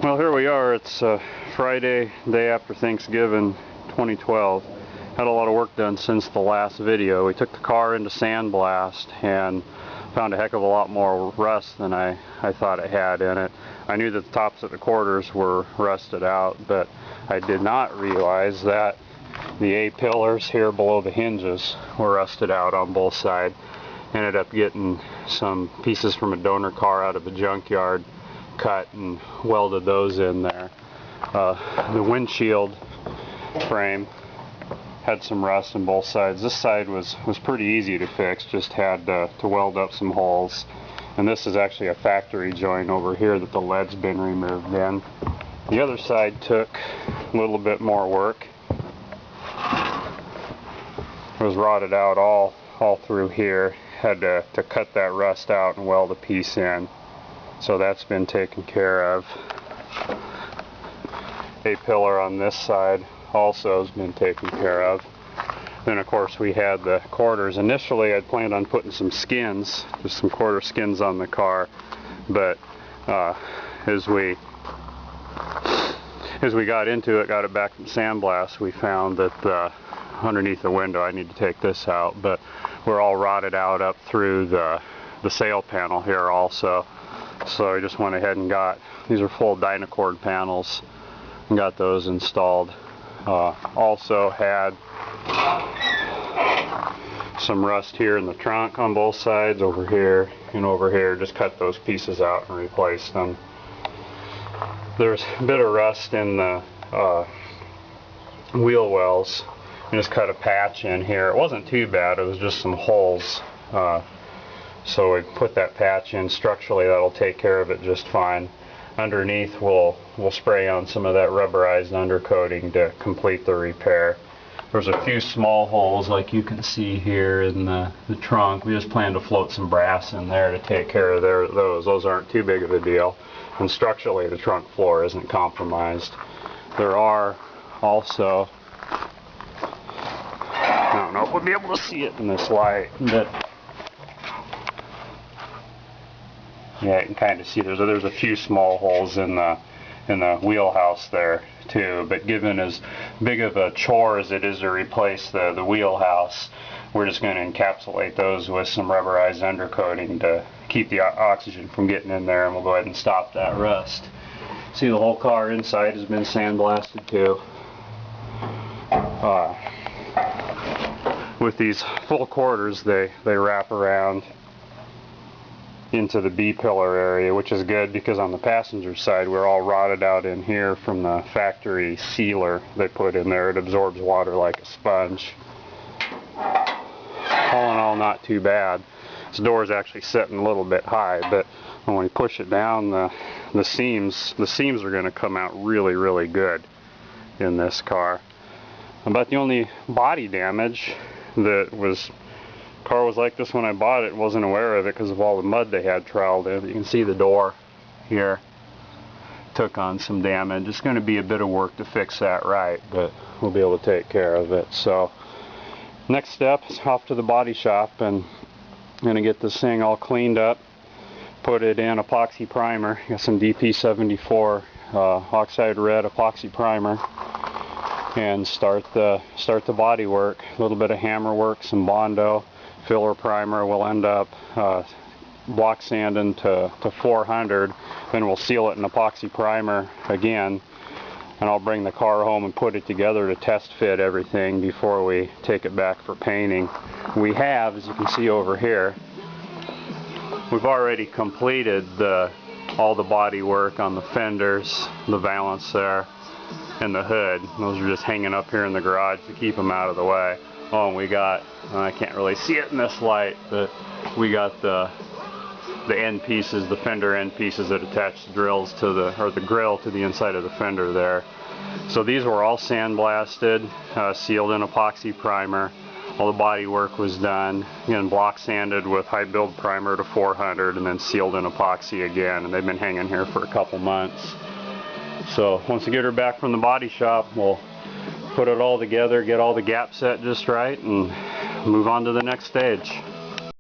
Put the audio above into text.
Well, here we are. It's Friday, day after Thanksgiving 2012. Had a lot of work done since the last video. We took the car into sandblast and found a heck of a lot more rust than I thought it had in it. I knew that the tops of the quarters were rusted out, but I did not realize that the A-pillars here below the hinges were rusted out on both sides. Ended up getting some pieces from a donor car out of the junkyard, cut and welded those in there. The windshield frame had some rust on both sides. This side was pretty easy to fix, just had to weld up some holes. And this is actually a factory joint over here that the lead's been removed in. The other side took a little bit more work. It was rotted out all through here. Had to cut that rust out and weld a piece in. So that's been taken care of. A-pillar on this side also has been taken care of. Then of course we had the quarters. Initially I'd planned on putting some skins, just some quarter skins on the car, but as we got into it, got it back from sandblast, we found that underneath the window, I need to take this out, but we're all rotted out up through the sail panel here also. So I just went ahead and got, these are full Dynacord panels, and got those installed. Also had some rust here in the trunk on both sides, over here and over here. Just cut those pieces out and replace them. There's a bit of rust in the wheel wells. I just cut a patch in here. It wasn't too bad, it was just some holes. So we put that patch in. Structurally that'll take care of it just fine. Underneath we'll spray on some of that rubberized undercoating to complete the repair. There's a few small holes like you can see here in the trunk. We just plan to float some brass in there to take care of those. Those aren't too big of a deal. And structurally the trunk floor isn't compromised. There are also, I don't know if we'll be able to see it in this light, but yeah, you can kind of see there's a few small holes in the wheelhouse there too. But given as big of a chore as it is to replace the wheelhouse, we're just going to encapsulate those with some rubberized undercoating to keep the oxygen from getting in there, and we'll go ahead and stop that rust. See, the whole car inside has been sandblasted too. With these full quarters, they wrap around into the B-pillar area, which is good because on the passenger side we're all rotted out in here from the factory sealer they put in there. It absorbs water like a sponge. All in all, not too bad. This door is actually sitting a little bit high, but when we push it down, the seams are going to come out really good in this car. About the only body damage that was, car was like this when I bought it, wasn't aware of it because of all the mud they had troweled in. You can see the door here took on some damage. It's going to be a bit of work to fix that right, but we'll be able to take care of it. So next step is off to the body shop, and I'm going to get this thing all cleaned up, put it in epoxy primer. Got some DP74 oxide red epoxy primer, and start the body work. A little bit of hammer work, some Bondo filler primer. We'll end up block sanding to 400, then we'll seal it in epoxy primer again, and I'll bring the car home and put it together to test fit everything before we take it back for painting. We have, as you can see over here, we've already completed all the body work on the fenders, the valance there, and the hood. Those are just hanging up here in the garage to keep them out of the way. Oh, and we got, I can't really see it in this light, but we got the end pieces, the fender end pieces that attach the grills to the grill to the inside of the fender there. So these were all sandblasted, sealed in epoxy primer. All the body work was done, again block sanded with high build primer to 400, and then sealed in epoxy again, and they've been hanging here for a couple months. So once we get her back from the body shop, we'll put it all together, get all the gaps set just right, and move on to the next stage.